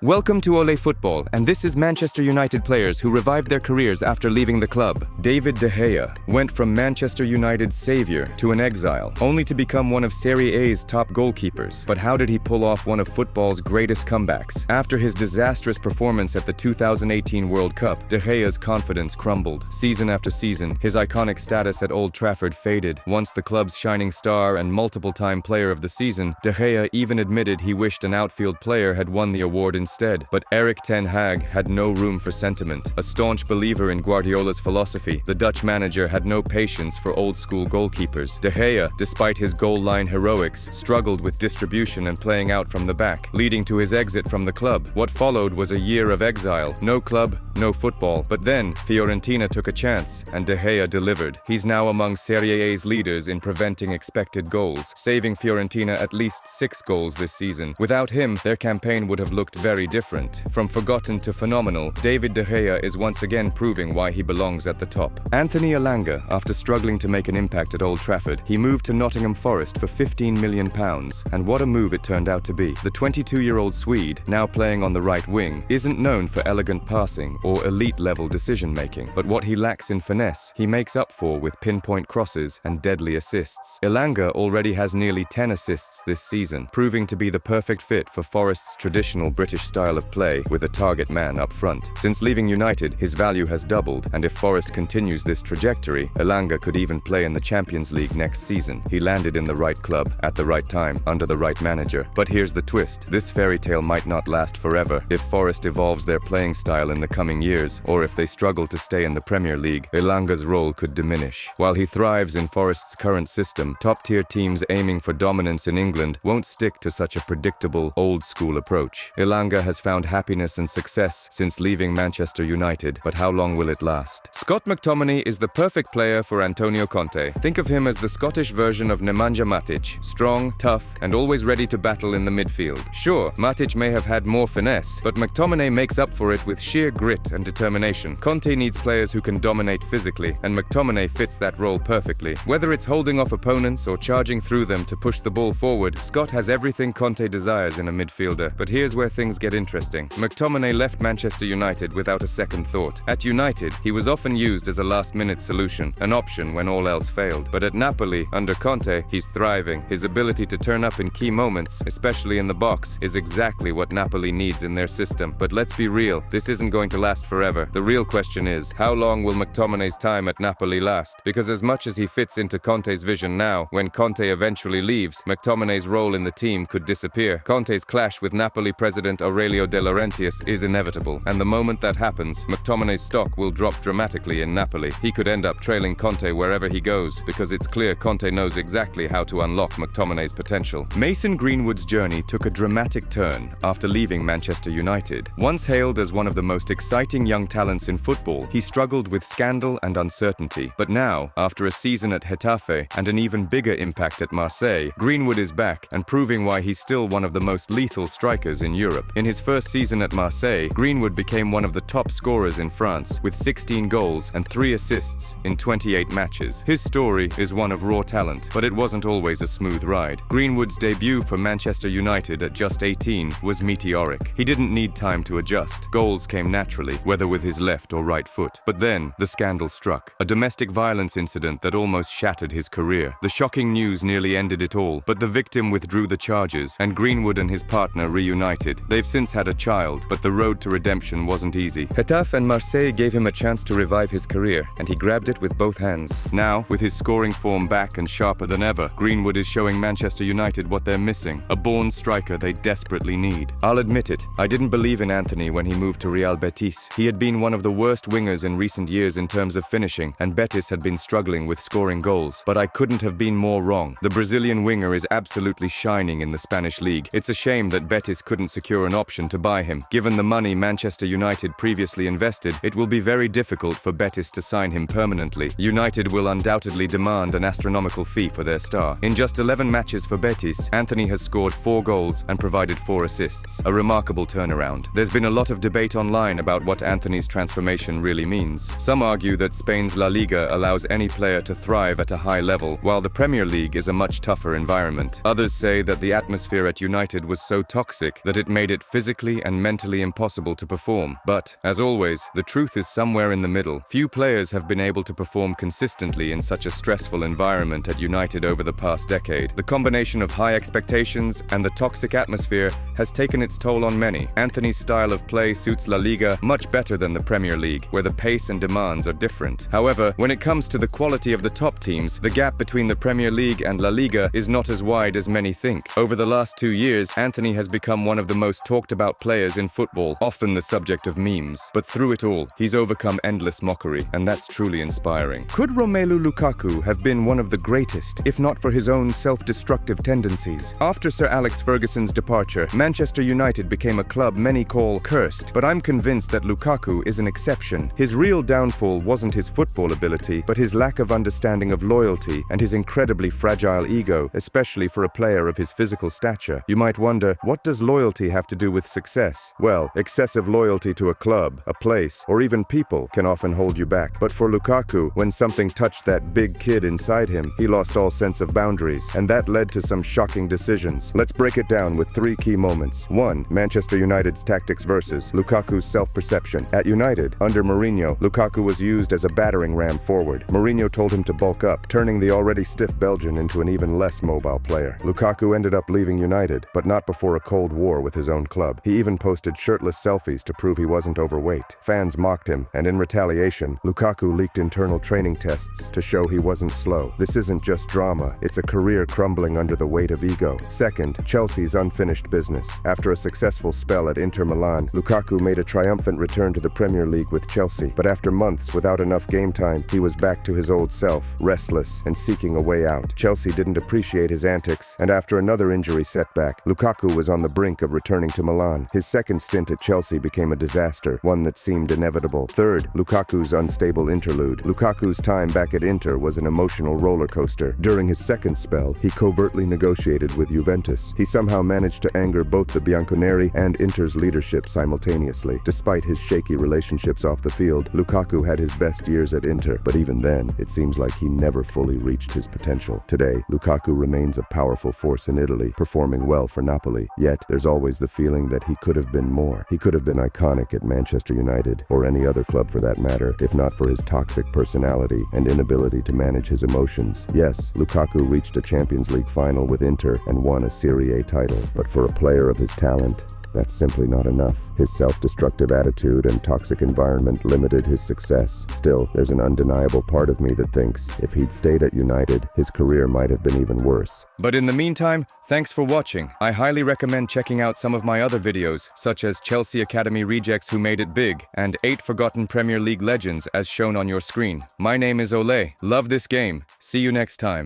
Welcome to Ole Football, and this is Manchester United players who revived their careers after leaving the club. David De Gea went from Manchester United's savior to an exile, only to become one of Serie A's top goalkeepers. But how did he pull off one of football's greatest comebacks? After his disastrous performance at the 2018 World Cup, De Gea's confidence crumbled. Season after season, his iconic status at Old Trafford faded. Once the club's shining star and multiple-time player of the season, De Gea even admitted he wished an outfield player had won the award instead. But Erik ten Hag had no room for sentiment. A staunch believer in Guardiola's philosophy, the Dutch manager had no patience for old-school goalkeepers. De Gea, despite his goal-line heroics, struggled with distribution and playing out from the back, leading to his exit from the club. What followed was a year of exile. No club, no football. But then, Fiorentina took a chance, and De Gea delivered. He's now among Serie A's leaders in preventing expected goals, saving Fiorentina at least 6 goals this season. Without him, their campaign would have looked very different. From forgotten to phenomenal, David De Gea is once again proving why he belongs at the top. Antony Elanga, after struggling to make an impact at Old Trafford, he moved to Nottingham Forest for £15 million, and what a move it turned out to be. The 22-year-old Swede, now playing on the right wing, isn't known for elegant passing or elite-level decision-making, but what he lacks in finesse, he makes up for with pinpoint crosses and deadly assists. Elanga already has nearly 10 assists this season, proving to be the perfect fit for Forest's traditional British style of play with a target man up front. Since leaving United, his value has doubled, and if Forest continues this trajectory, Elanga could even play in the Champions League next season. He landed in the right club, at the right time, under the right manager. But here's the twist. This fairy tale might not last forever. If Forest evolves their playing style in the coming years, or if they struggle to stay in the Premier League, Elanga's role could diminish. While he thrives in Forest's current system, top-tier teams aiming for dominance in England won't stick to such a predictable, old-school approach. Elanga has found happiness and success since leaving Manchester United, but how long will it last? Scott McTominay is the perfect player for Antonio Conte. Think of him as the Scottish version of Nemanja Matic, strong, tough, and always ready to battle in the midfield. Sure, Matic may have had more finesse, but McTominay makes up for it with sheer grit and determination. Conte needs players who can dominate physically, and McTominay fits that role perfectly. Whether it's holding off opponents or charging through them to push the ball forward, Scott has everything Conte desires in a midfielder. But here's where things get interesting. McTominay left Manchester United without a second thought. At United, he was often used as a last-minute solution, an option when all else failed. But at Napoli, under Conte, he's thriving. His ability to turn up in key moments, especially in the box, is exactly what Napoli needs in their system. But let's be real, this isn't going to last forever. The real question is, how long will McTominay's time at Napoli last? Because as much as he fits into Conte's vision now, when Conte eventually leaves, McTominay's role in the team could disappear. Conte's clash with Napoli president Aurelio De Laurentiis is inevitable, and the moment that happens, McTominay's stock will drop dramatically in Napoli. He could end up trailing Conte wherever he goes, because it's clear Conte knows exactly how to unlock McTominay's potential. Mason Greenwood's journey took a dramatic turn after leaving Manchester United. Once hailed as one of the most exciting young talents in football, he struggled with scandal and uncertainty. But now, after a season at Getafe and an even bigger impact at Marseille, Greenwood is back and proving why he's still one of the most lethal strikers in Europe. In his first season at Marseille, Greenwood became one of the top scorers in France with 16 goals and 3 assists in 28 matches. His story is one of raw talent, but it wasn't always a smooth ride. Greenwood's debut for Manchester United at just 18 was meteoric. He didn't need time to adjust. Goals came naturally, whether with his left or right foot. But then, the scandal struck. A domestic violence incident that almost shattered his career. The shocking news nearly ended it all, but the victim withdrew the charges, and Greenwood and his partner reunited. They've since had a child, but the road to redemption wasn't easy. Getafe and Marseille gave him a chance to revive his career, and he grabbed it with both hands. Now, with his scoring form back and sharper than ever, Greenwood is showing Manchester United what they're missing, a born striker they desperately need. I'll admit it, I didn't believe in Antony when he moved to Real Betis. He had been one of the worst wingers in recent years in terms of finishing, and Betis had been struggling with scoring goals. But I couldn't have been more wrong. The Brazilian winger is absolutely shining in the Spanish League. It's a shame that Betis couldn't secure an option to buy him. Given the money Manchester United previously invested, it will be very difficult for Betis to sign him permanently. United will undoubtedly demand an astronomical fee for their star. In just 11 matches for Betis, Antony has scored 4 goals and provided 4 assists. A remarkable turnaround. There's been a lot of debate online about what Antony's transformation really means. Some argue that Spain's La Liga allows any player to thrive at a high level, while the Premier League is a much tougher environment. Others say that the atmosphere at United was so toxic that it made it physically and mentally impossible to perform. But, as always, the truth is somewhere in the middle. Few players have been able to perform consistently in such a stressful environment at United over the past decade. The combination of high expectations and the toxic atmosphere has taken its toll on many. Antony's style of play suits La Liga much better than the Premier League, where the pace and demands are different. However, when it comes to the quality of the top teams, the gap between the Premier League and La Liga is not as wide as many think. Over the last 2 years, Antony has become one of the most talked about players in football, often the subject of memes. But through it all, he's overcome endless mockery, and that's truly inspiring. Could Romelu Lukaku have been one of the greatest, if not for his own self-destructive tendencies? After Sir Alex Ferguson's departure, Manchester United became a club many call cursed, but I'm convinced that Lukaku is an exception. His real downfall wasn't his football ability, but his lack of understanding of loyalty and his incredibly fragile ego, especially for a player of his physical stature. You might wonder, what does loyalty have to do with success? Well, excessive loyalty to a club, a place, or even people can often hold you back. But for Lukaku, when something touched that big kid inside him, he lost all sense of boundaries, and that led to some shocking decisions. Let's break it down with 3 key moments. 1. Manchester United's tactics versus Lukaku's self-perception. At United, under Mourinho, Lukaku was used as a battering ram forward. Mourinho told him to bulk up, turning the already stiff Belgian into an even less mobile player. Lukaku ended up leaving United, but not before a cold war with his own club. He even posted shirtless selfies to prove he wasn't overweight. Fans mocked him, and in retaliation, Lukaku leaked internal training tests to show he wasn't slow. This isn't just drama, it's a career crumbling under the weight of ego. Second, Chelsea's unfinished business. After a successful spell at Inter Milan, Lukaku made a triumphant return to the Premier League with Chelsea. But after months without enough game time, he was back to his old self, restless and seeking a way out. Chelsea didn't appreciate his antics, and after another injury setback, Lukaku was on the brink of returning to Milan. His second stint at Chelsea became a disaster, one that seemed inevitable. Third, Lukaku's unstable interlude. Lukaku's time back at Inter was an emotional roller coaster. During his second spell, he covertly negotiated with Juventus. He somehow managed to anger both the Bianconeri and Inter's leadership simultaneously. Despite his shaky relationships off the field, Lukaku had his best years at Inter, but even then, it seems like he never fully reached his potential. Today, Lukaku remains a powerful force in Italy, performing well for Napoli. Yet, there's always the feeling that he could have been more. He could have been iconic at Manchester United, or any other club for that matter, if not for his toxic personality and inability to manage his emotions. Yes, Lukaku reached a Champions League final with Inter and won a Serie A title, but for a player of his talent, that's simply not enough. His self-destructive attitude and toxic environment limited his success. Still, there's an undeniable part of me that thinks if he'd stayed at United, his career might have been even worse. But in the meantime, thanks for watching. I highly recommend checking out some of my other videos, such as Chelsea Academy Rejects Who Made It Big, and 8 Forgotten Premier League Legends as shown on your screen. My name is Ole. Love this game. See you next time.